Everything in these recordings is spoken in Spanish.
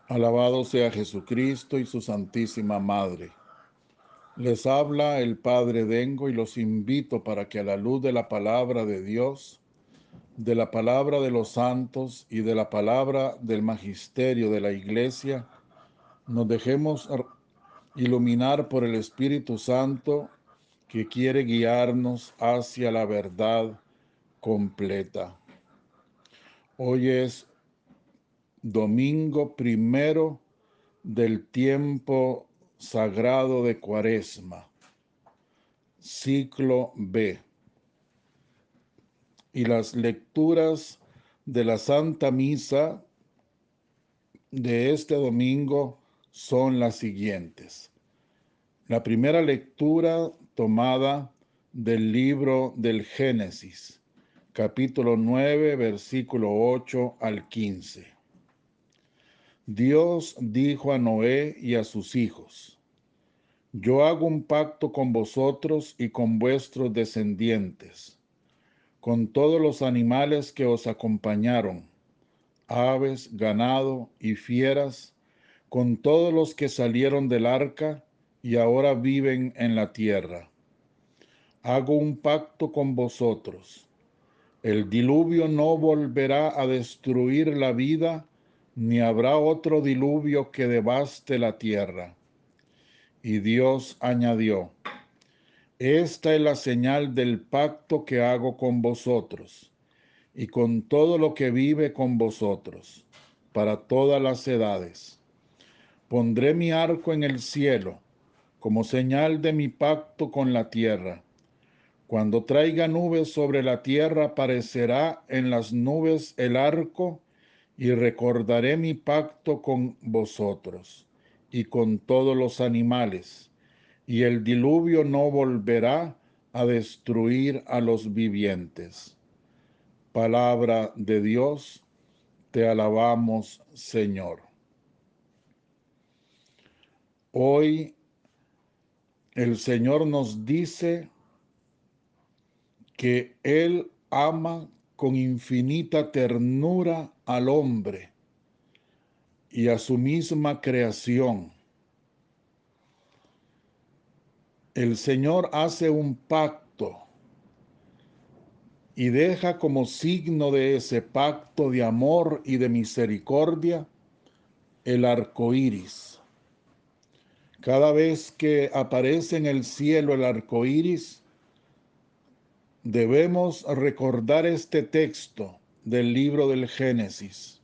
Alabado sea Jesucristo y su Santísima Madre. Les habla el Padre Dengo y los invito para que a la luz de la palabra de Dios, de la palabra de los santos y de la palabra del magisterio de la Iglesia, nos dejemos iluminar por el Espíritu Santo que quiere guiarnos hacia la verdad completa. Hoy es domingo primero del tiempo sagrado de Cuaresma, ciclo B. Y las lecturas de la Santa Misa de este domingo son las siguientes. La primera lectura tomada del libro del Génesis, capítulo 9, versículo 8 al 15. Dios dijo a Noé y a sus hijos: Yo hago un pacto con vosotros y con vuestros descendientes, con todos los animales que os acompañaron, aves, ganado y fieras, con todos los que salieron del arca y ahora viven en la tierra. Hago un pacto con vosotros. El diluvio no volverá a destruir la vida, ni habrá otro diluvio que devaste la tierra. Y Dios añadió: Esta es la señal del pacto que hago con vosotros y con todo lo que vive con vosotros, para todas las edades. Pondré mi arco en el cielo, como señal de mi pacto con la tierra. Cuando traiga nubes sobre la tierra, aparecerá en las nubes el arco, y recordaré mi pacto con vosotros y con todos los animales, y el diluvio no volverá a destruir a los vivientes. Palabra de Dios, te alabamos, Señor. Hoy el Señor nos dice que Él ama con infinita ternura al hombre y a su misma creación. El Señor hace un pacto y deja como signo de ese pacto de amor y de misericordia el arco iris. Cada vez que aparece en el cielo el arco iris, debemos recordar este texto del libro del Génesis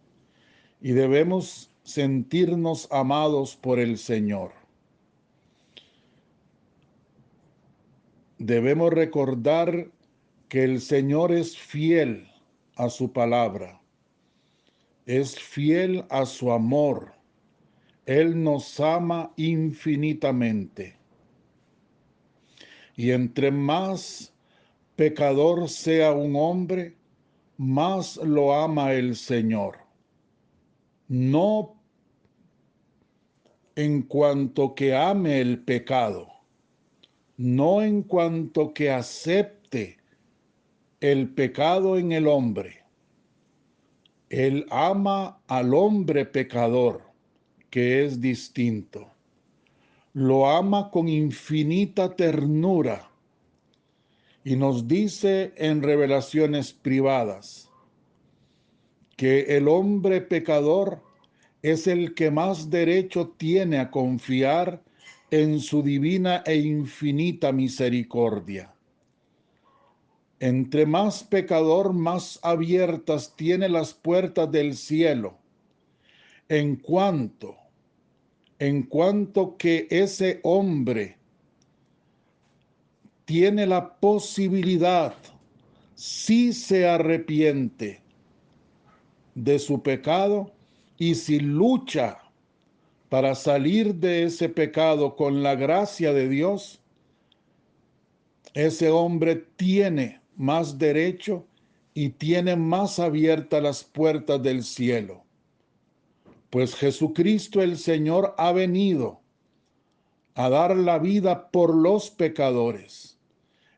y debemos sentirnos amados por el Señor. Debemos recordar que el Señor es fiel a su palabra, es fiel a su amor. Él nos ama infinitamente. Y entre más pecador sea un hombre, más lo ama el Señor. No en cuanto que ame el pecado, no en cuanto que acepte el pecado en el hombre. Él ama al hombre pecador, que es distinto. Lo ama con infinita ternura y nos dice en revelaciones privadas que el hombre pecador es el que más derecho tiene a confiar en su divina e infinita misericordia. Entre más pecador, más abiertas tiene las puertas del cielo, en cuanto que ese hombre tiene la posibilidad, si se arrepiente de su pecado y si lucha para salir de ese pecado con la gracia de Dios, ese hombre tiene más derecho y tiene más abiertas las puertas del cielo. Pues Jesucristo el Señor ha venido a dar la vida por los pecadores.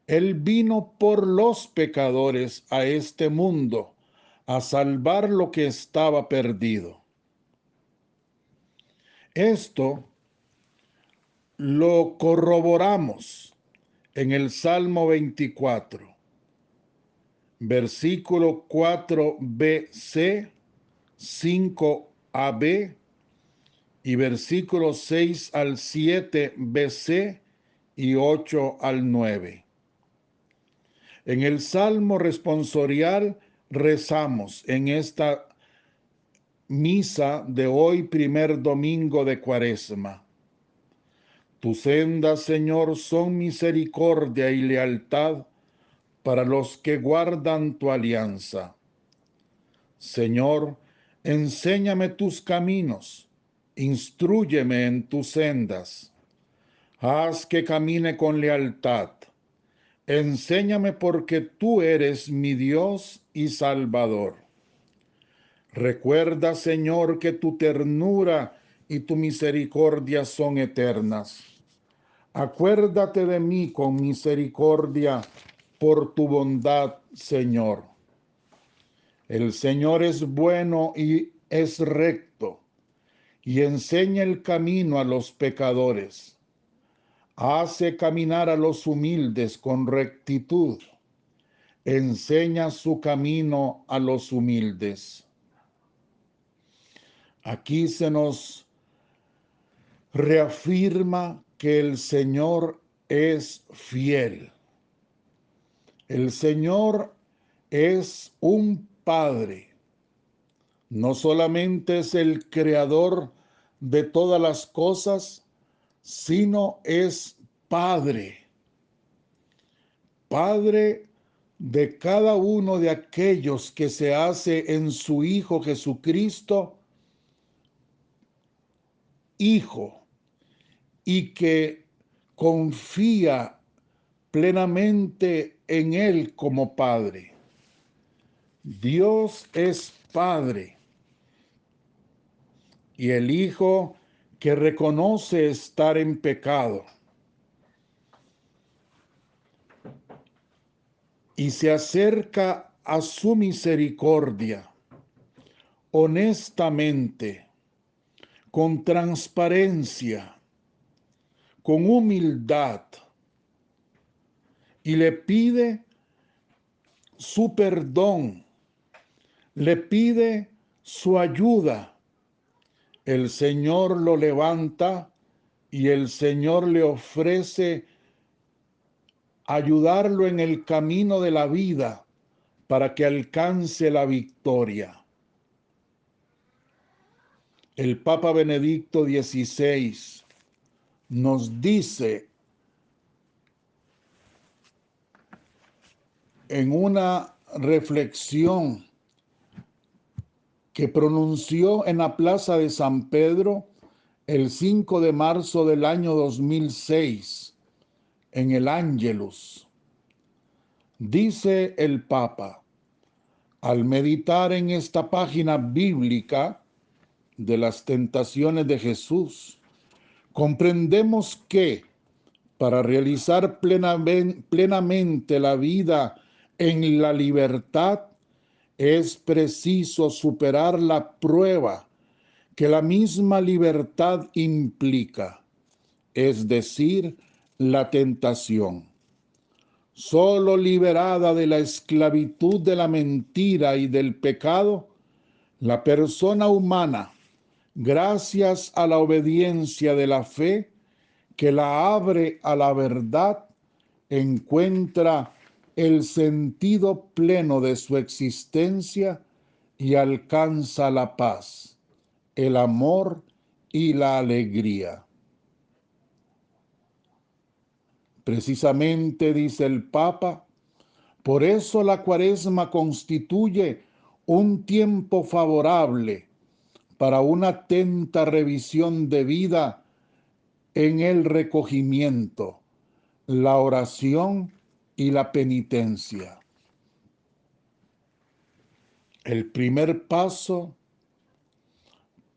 Él vino por los pecadores a este mundo a salvar lo que estaba perdido. Esto lo corroboramos en el Salmo 24, versículo 4b-c, 5ab y versículos 6 al 7b-c y 8 al 9. En el Salmo responsorial rezamos en esta misa de hoy, primer domingo de Cuaresma. Tus sendas, Señor, son misericordia y lealtad para los que guardan tu alianza. Señor, enséñame tus caminos, instrúyeme en tus sendas. Haz que camine con lealtad. Enséñame porque tú eres mi Dios y Salvador. Recuerda, Señor, que tu ternura y tu misericordia son eternas. Acuérdate de mí con misericordia por tu bondad, Señor. El Señor es bueno y es recto, y enseña el camino a los pecadores. Hace caminar a los humildes con rectitud. Enseña su camino a los humildes. Aquí se nos reafirma que el Señor es fiel. El Señor es un Padre. No solamente es el creador de todas las cosas, sino es Padre. Padre de cada uno de aquellos que se hace en su Hijo Jesucristo, Hijo, y que confía plenamente en Él como Padre. Dios es Padre, y el Hijo que reconoce estar en pecado y se acerca a su misericordia honestamente, con transparencia, con humildad, y le pide su perdón, le pide su ayuda. El Señor lo levanta y el Señor le ofrece ayudarlo en el camino de la vida para que alcance la victoria. El Papa Benedicto XVI nos dice en una reflexión que pronunció en la Plaza de San Pedro el 5 de marzo del año 2006, en el Ángelus. Dice el Papa: al meditar en esta página bíblica de las tentaciones de Jesús, comprendemos que para realizar plenamente la vida en la libertad, es preciso superar la prueba que la misma libertad implica, es decir, la tentación. Solo liberada de la esclavitud de la mentira y del pecado, la persona humana, gracias a la obediencia de la fe que la abre a la verdad, encuentra el sentido pleno de su existencia y alcanza la paz, el amor y la alegría. Precisamente, dice el Papa, por eso la Cuaresma constituye un tiempo favorable para una atenta revisión de vida en el recogimiento, la oración y la penitencia. El primer paso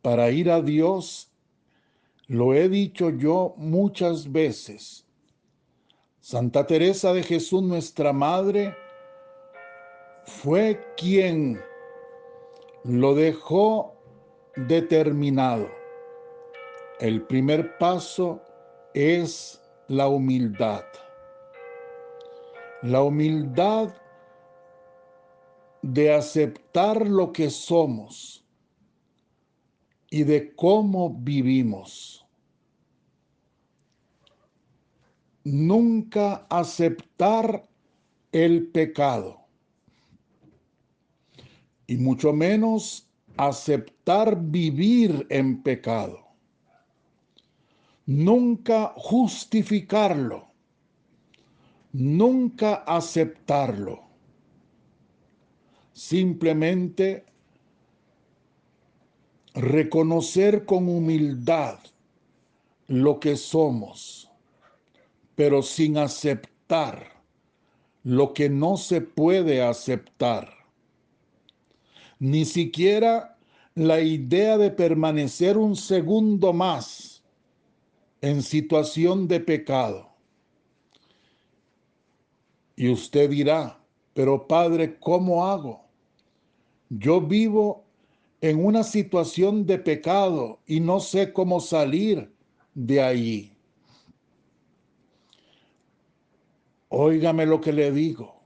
para ir a Dios, lo he dicho yo muchas veces. Santa Teresa de Jesús, nuestra Madre, fue quien lo dejó determinado. El primer paso es la humildad. La humildad de aceptar lo que somos y de cómo vivimos. Nunca aceptar el pecado y mucho menos aceptar vivir en pecado. Nunca justificarlo, nunca aceptarlo. Simplemente reconocer con humildad lo que somos, pero sin aceptar lo que no se puede aceptar. Ni siquiera la idea de permanecer un segundo más en situación de pecado. Y usted dirá, pero Padre, ¿cómo hago? Yo vivo en una situación de pecado y no sé cómo salir de ahí. Óigame lo que le digo.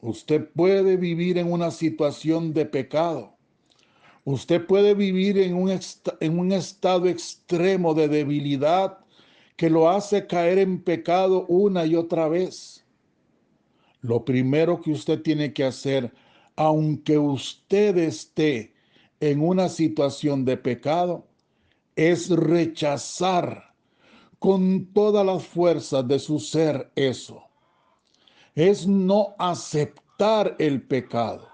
Usted puede vivir en una situación de pecado. Usted puede vivir en un estado extremo de debilidad que lo hace caer en pecado una y otra vez. Lo primero que usted tiene que hacer, aunque usted esté en una situación de pecado, es rechazar con todas las fuerzas de su ser eso. Es no aceptar el pecado.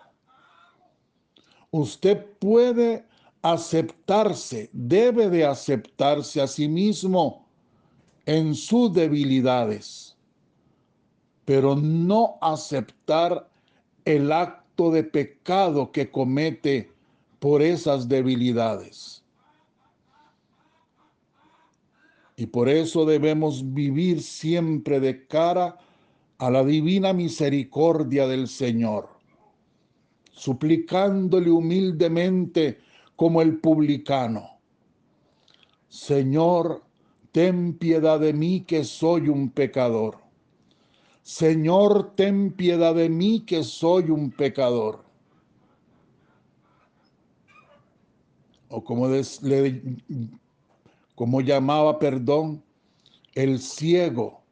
Usted puede aceptarse, debe de aceptarse a sí mismo en sus debilidades, pero no aceptar el acto de pecado que comete por esas debilidades. Y por eso debemos vivir siempre de cara a la divina misericordia del Señor, suplicándole humildemente como el publicano: Señor, ten piedad de mí que soy un pecador. Señor, ten piedad de mí que soy un pecador. O como llamaba, el ciego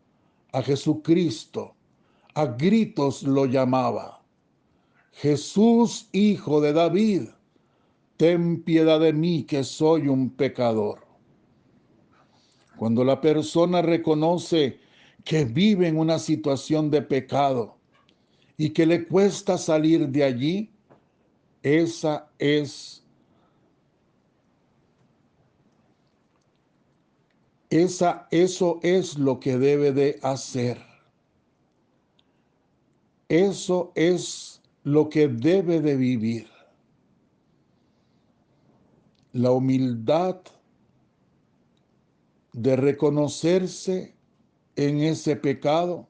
a Jesucristo, a gritos lo llamaba: Jesús, hijo de David, ten piedad de mí que soy un pecador. Cuando la persona reconoce que vive en una situación de pecado y que le cuesta salir de allí, eso es lo que debe de hacer. Eso es lo que debe de vivir. La humildad de reconocerse en ese pecado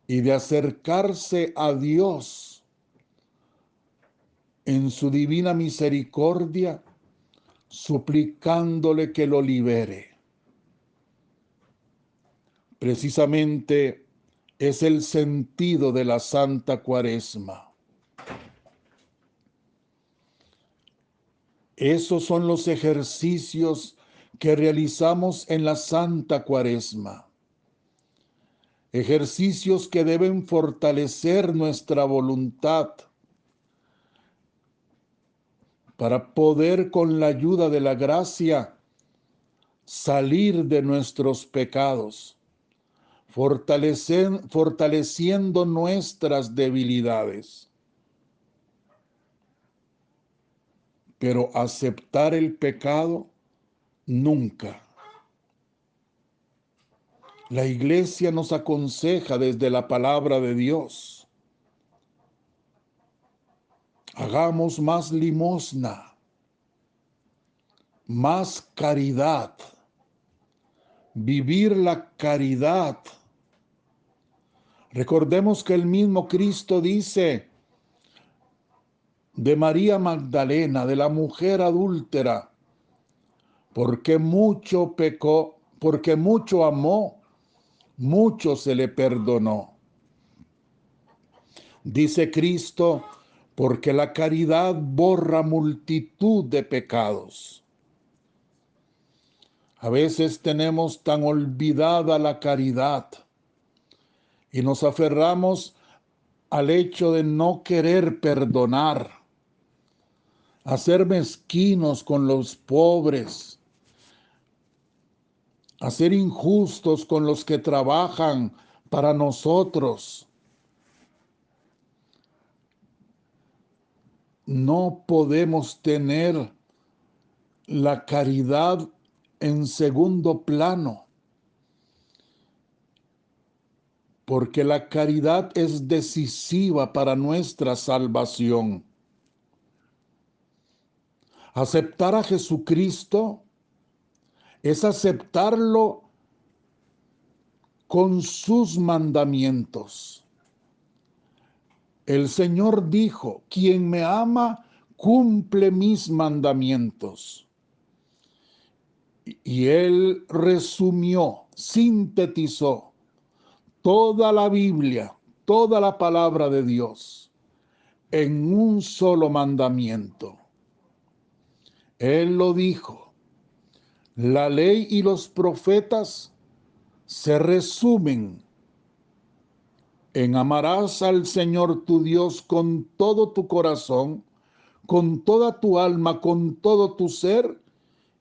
y de acercarse a Dios en su divina misericordia, suplicándole que lo libere. Precisamente es el sentido de la Santa Cuaresma. Esos son los ejercicios que realizamos en la Santa Cuaresma. Ejercicios que deben fortalecer nuestra voluntad para poder, con la ayuda de la gracia, salir de nuestros pecados, fortaleciendo nuestras debilidades. Pero aceptar el pecado, nunca. La Iglesia nos aconseja desde la palabra de Dios: hagamos más limosna, más caridad, vivir la caridad. Recordemos que el mismo Cristo dice de María Magdalena, de la mujer adúltera: porque mucho pecó, porque mucho amó, mucho se le perdonó. Dice Cristo, porque la caridad borra multitud de pecados. A veces tenemos tan olvidada la caridad y nos aferramos al hecho de no querer perdonar, a ser mezquinos con los pobres, a ser injustos con los que trabajan para nosotros. No podemos tener la caridad en segundo plano, porque la caridad es decisiva para nuestra salvación. Aceptar a Jesucristo es aceptarlo con sus mandamientos. El Señor dijo, quien me ama, cumple mis mandamientos. Y Él resumió, sintetizó toda la Biblia, toda la palabra de Dios en un solo mandamiento. Él lo dijo, la ley y los profetas se resumen en amarás al Señor tu Dios con todo tu corazón, con toda tu alma, con todo tu ser,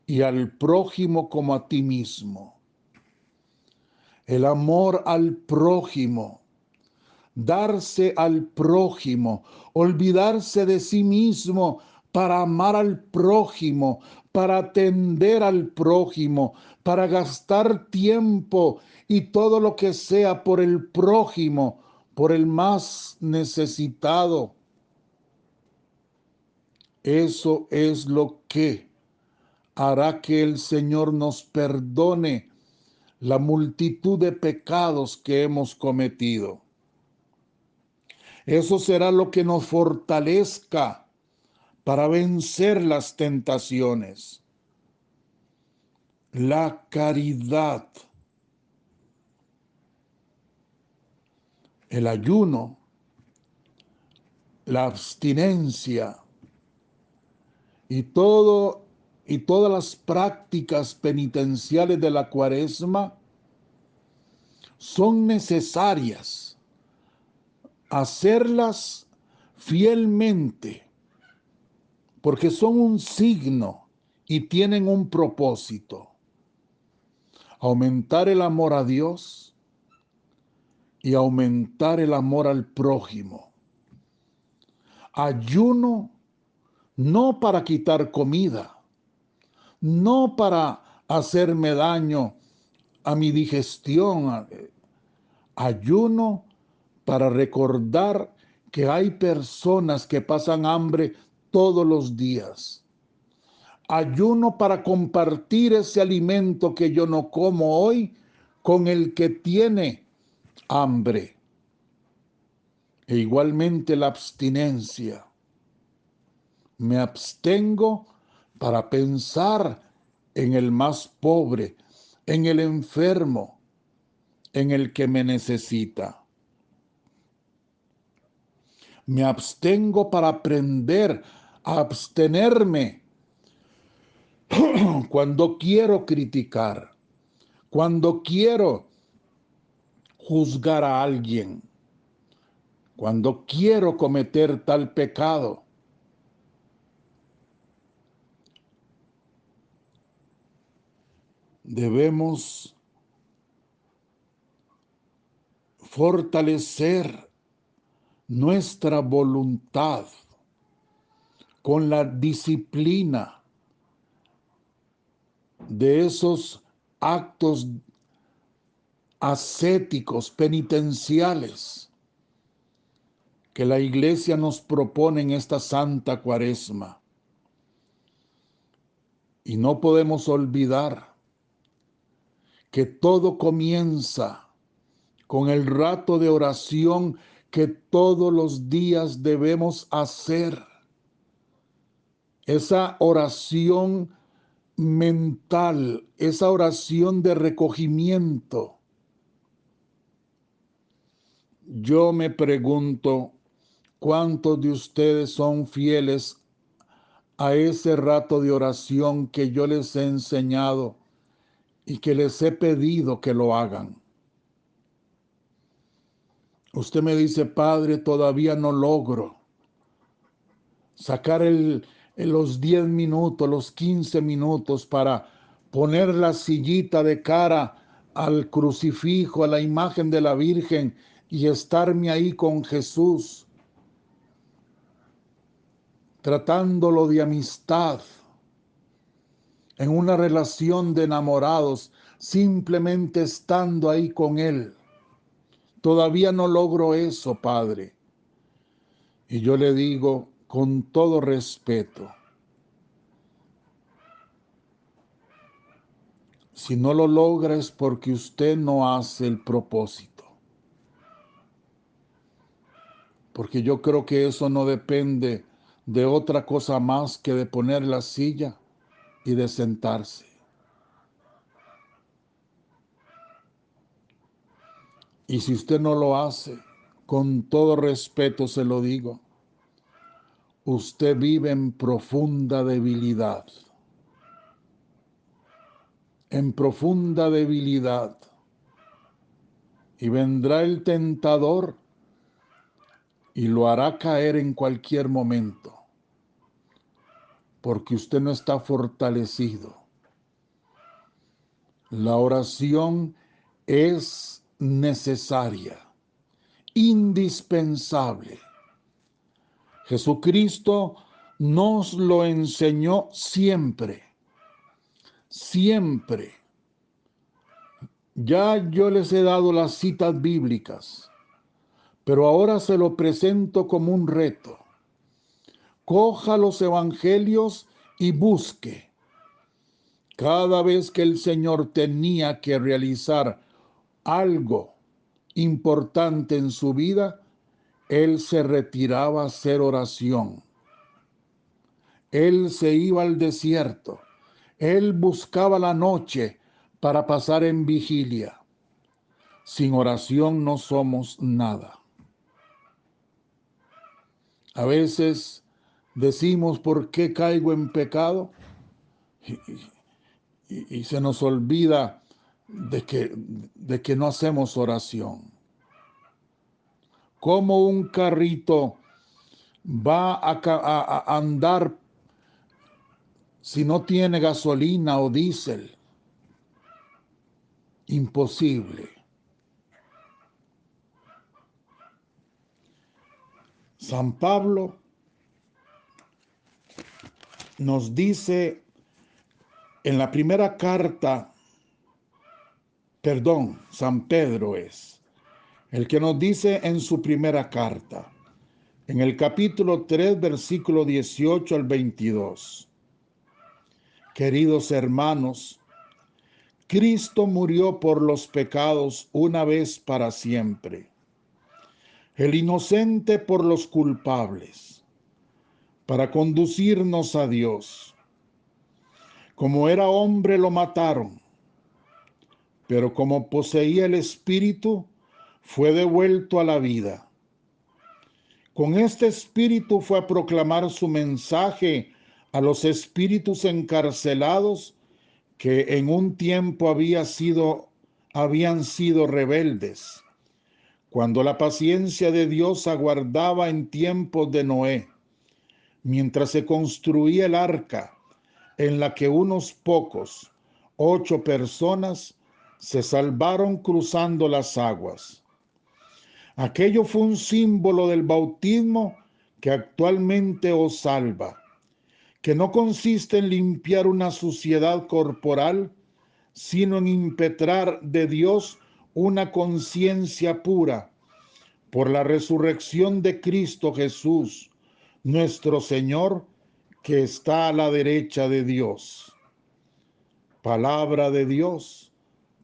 y al prójimo como a ti mismo. El amor al prójimo, darse al prójimo, olvidarse de sí mismo para amar al prójimo, para atender al prójimo, para gastar tiempo y todo lo que sea por el prójimo, por el más necesitado. Eso es lo que hará que el Señor nos perdone la multitud de pecados que hemos cometido. Eso será lo que nos fortalezca para vencer las tentaciones. La caridad, el ayuno, la abstinencia y todas las prácticas penitenciales de la Cuaresma son necesarias. Hacerlas fielmente, porque son un signo y tienen un propósito: aumentar el amor a Dios y aumentar el amor al prójimo. Ayuno no para quitar comida, no para hacerme daño a mi digestión. Ayuno para recordar que hay personas que pasan hambre todos los días. Ayuno para compartir ese alimento que yo no como hoy con el que tiene hambre. E igualmente la abstinencia. Me abstengo para pensar en el más pobre, en el enfermo, en el que me necesita. Me abstengo para aprender a abstenerme cuando quiero criticar, cuando quiero juzgar a alguien, cuando quiero cometer tal pecado. Debemos fortalecer nuestra voluntad con la disciplina de esos actos ascéticos, penitenciales, que la Iglesia nos propone en esta Santa Cuaresma. Y no podemos olvidar que todo comienza con el rato de oración que todos los días debemos hacer. Esa oración mental, esa oración de recogimiento. Yo me pregunto, ¿cuántos de ustedes son fieles a ese rato de oración que yo les he enseñado y que les he pedido que lo hagan? Usted me dice, Padre, todavía no logro sacar los 10 minutos, los 15 minutos para poner la sillita de cara al crucifijo, a la imagen de la Virgen y estarme ahí con Jesús, tratándolo de amistad, en una relación de enamorados, simplemente estando ahí con Él. Todavía no logro eso, Padre. Y yo le digo con todo respeto, si no lo logra es porque usted no hace el propósito. Porque yo creo que eso no depende de otra cosa más que de poner la silla y de sentarse. Y si usted no lo hace, con todo respeto se lo digo, usted vive en profunda debilidad. En profunda debilidad. Y vendrá el tentador y lo hará caer en cualquier momento, porque usted no está fortalecido. La oración es necesaria, indispensable. Jesucristo nos lo enseñó siempre, siempre. Ya yo les he dado las citas bíblicas, pero ahora se lo presento como un reto. Coja los evangelios y busque. Cada vez que el Señor tenía que realizar algo importante en su vida, Él se retiraba a hacer oración. Él se iba al desierto. Él buscaba la noche para pasar en vigilia. Sin oración no somos nada. A veces decimos, ¿por qué caigo en pecado? Y se nos olvida de que no hacemos oración. ¿Cómo un carrito va a andar si no tiene gasolina o diésel? Imposible. San Pablo nos dice en la primera carta, San Pedro es el que nos dice en su primera carta, en el capítulo 3, versículo 18 al 22. Queridos hermanos, Cristo murió por los pecados una vez para siempre, el inocente por los culpables, para conducirnos a Dios. Como era hombre lo mataron, pero como poseía el Espíritu, fue devuelto a la vida. Con este Espíritu fue a proclamar su mensaje a los espíritus encarcelados que en un tiempo habían sido rebeldes, cuando la paciencia de Dios aguardaba en tiempos de Noé, mientras se construía el arca, en la que unos pocos, 8 personas, se salvaron cruzando las aguas. Aquello fue un símbolo del bautismo que actualmente os salva, que no consiste en limpiar una suciedad corporal, sino en impetrar de Dios una conciencia pura por la resurrección de Cristo Jesús, nuestro Señor, que está a la derecha de Dios. Palabra de Dios,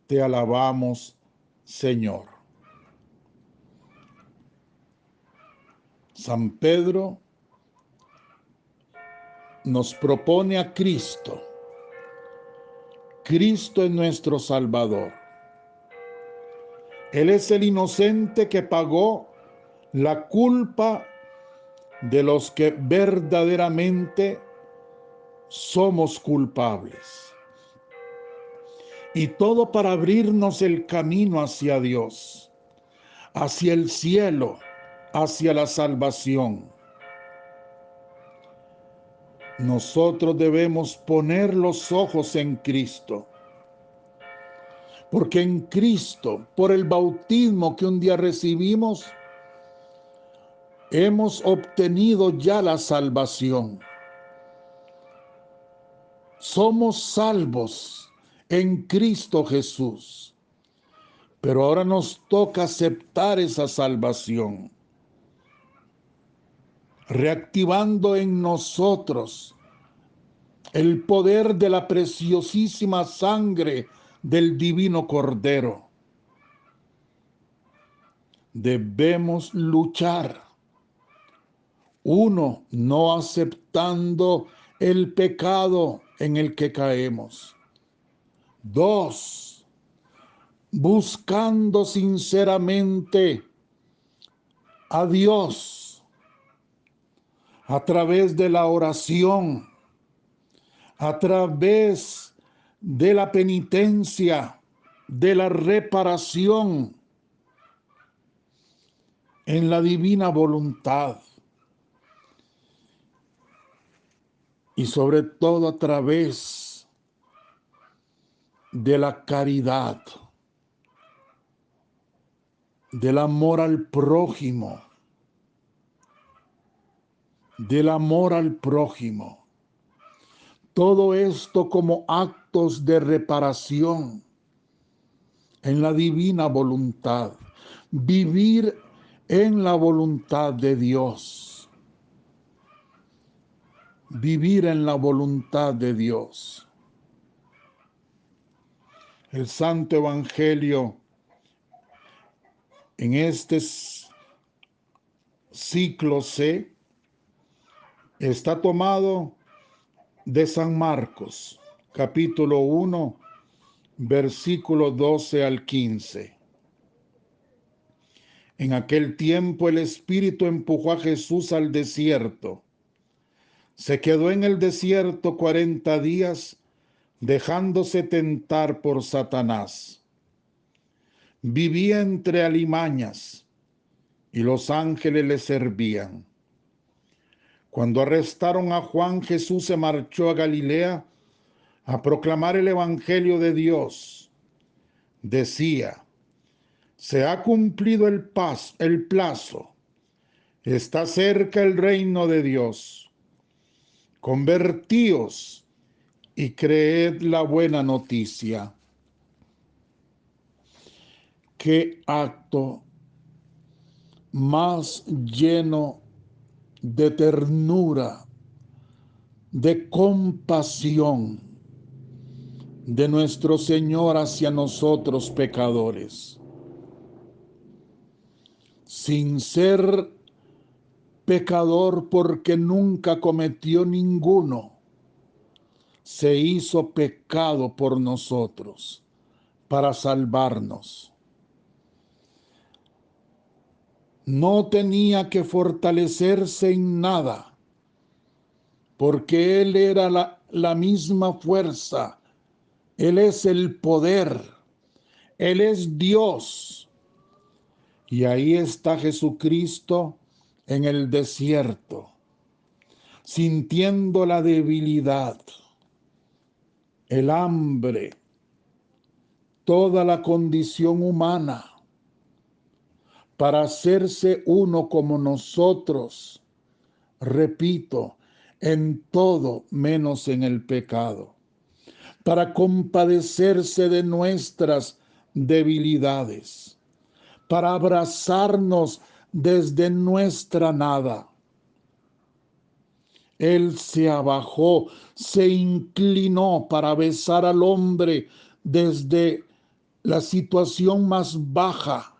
te alabamos, Señor. San Pedro nos propone a Cristo Cristo es nuestro Salvador. Él es el inocente que pagó la culpa de los que verdaderamente somos culpables. Y todo para abrirnos el camino hacia Dios, hacia el cielo, hacia la salvación. Nosotros debemos poner los ojos en Cristo, porque en Cristo, por el bautismo que un día recibimos, hemos obtenido ya la salvación. Somos salvos en Cristo Jesús, pero ahora nos toca aceptar esa salvación, reactivando en nosotros el poder de la preciosísima sangre del divino Cordero. Debemos luchar. Uno, no aceptando el pecado en el que caemos. Dos, buscando sinceramente a Dios a través de la oración, a través de la penitencia, de la reparación en la divina voluntad. Y sobre todo a través de la caridad, del amor al prójimo, del amor al prójimo. Todo esto como actos de reparación en la divina voluntad. Vivir en la voluntad de Dios. Vivir en la voluntad de Dios. El Santo Evangelio en este ciclo C está tomado de San Marcos, capítulo 1, versículo 12 al 15. En aquel tiempo el Espíritu empujó a Jesús al desierto. Se quedó en el desierto 40 días, dejándose tentar por Satanás. Vivía entre alimañas, y los ángeles le servían. Cuando arrestaron a Juan, Jesús se marchó a Galilea a proclamar el Evangelio de Dios. Decía: se ha cumplido el plazo, está cerca el reino de Dios. Convertíos y creed la buena noticia. Qué acto más lleno de ternura, de compasión de nuestro Señor hacia nosotros pecadores. Sin ser pecador, porque nunca cometió ninguno, se hizo pecado por nosotros para salvarnos. No tenía que fortalecerse en nada, porque Él era la misma fuerza. Él es el poder. Él es Dios. Y ahí está Jesucristo en el desierto, sintiendo la debilidad, el hambre, toda la condición humana, para hacerse uno como nosotros, repito, en todo menos en el pecado, para compadecerse de nuestras debilidades, para abrazarnos desde nuestra nada. Él se abajó, se inclinó para besar al hombre desde la situación más baja,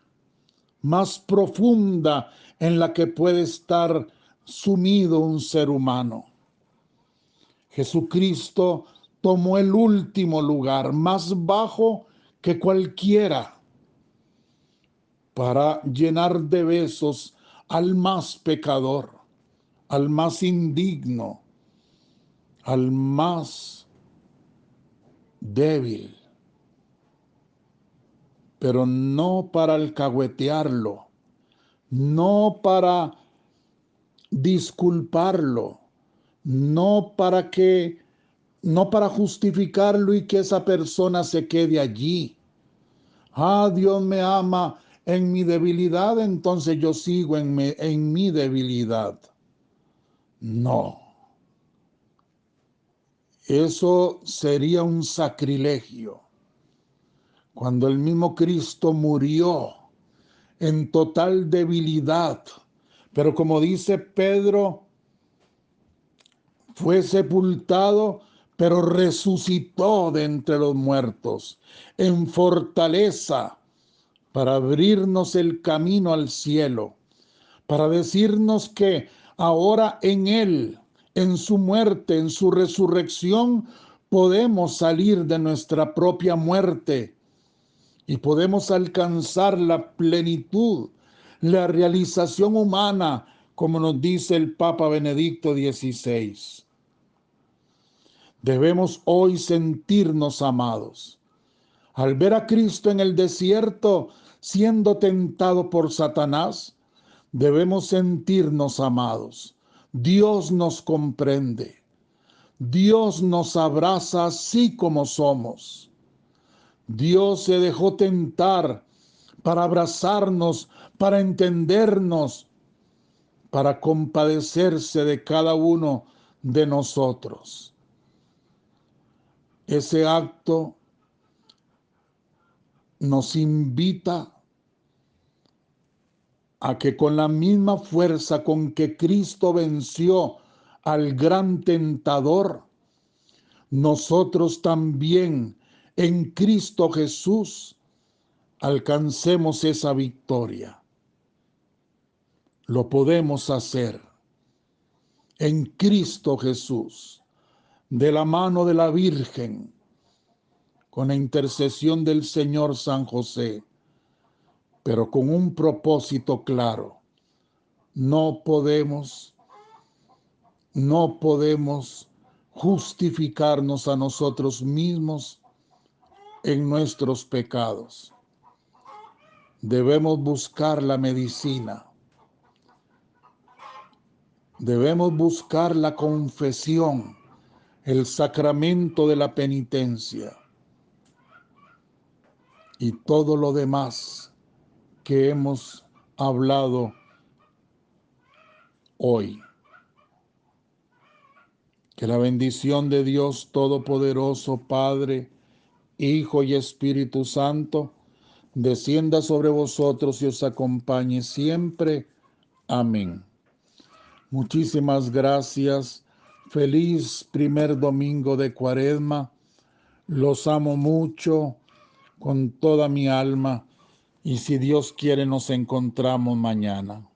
más profunda en la que puede estar sumido un ser humano. Jesucristo tomó el último lugar, más bajo que cualquiera, para llenar de besos al más pecador, al más indigno, al más débil, pero no para alcahuetearlo, no para disculparlo, no para justificarlo y que esa persona se quede allí. Ah, Dios me ama en mi debilidad, entonces yo sigo en mi debilidad. No, eso sería un sacrilegio. Cuando el mismo Cristo murió en total debilidad, pero como dice Pedro, fue sepultado, pero resucitó de entre los muertos, en fortaleza, para abrirnos el camino al cielo, para decirnos que ahora en Él, en su muerte, en su resurrección, podemos salir de nuestra propia muerte y podemos alcanzar la plenitud, la realización humana, como nos dice el Papa Benedicto XVI. Debemos hoy sentirnos amados. Al ver a Cristo en el desierto siendo tentado por Satanás, debemos sentirnos amados. Dios nos comprende. Dios nos abraza así como somos. Dios se dejó tentar para abrazarnos, para entendernos, para compadecerse de cada uno de nosotros. Ese acto nos invita a que con la misma fuerza con que Cristo venció al gran tentador, nosotros también en Cristo Jesús alcancemos esa victoria. Lo podemos hacer en Cristo Jesús, de la mano de la Virgen, con la intercesión del Señor San José, pero con un propósito claro. No podemos justificarnos a nosotros mismos en nuestros pecados. Debemos buscar la medicina. Debemos buscar la confesión, el sacramento de la penitencia y todo lo demás que hemos hablado hoy. Que la bendición de Dios Todopoderoso, Padre, Hijo y Espíritu Santo, descienda sobre vosotros y os acompañe siempre. Amén. Muchísimas gracias. Feliz primer domingo de Cuaresma. Los amo mucho con toda mi alma y si Dios quiere nos encontramos mañana.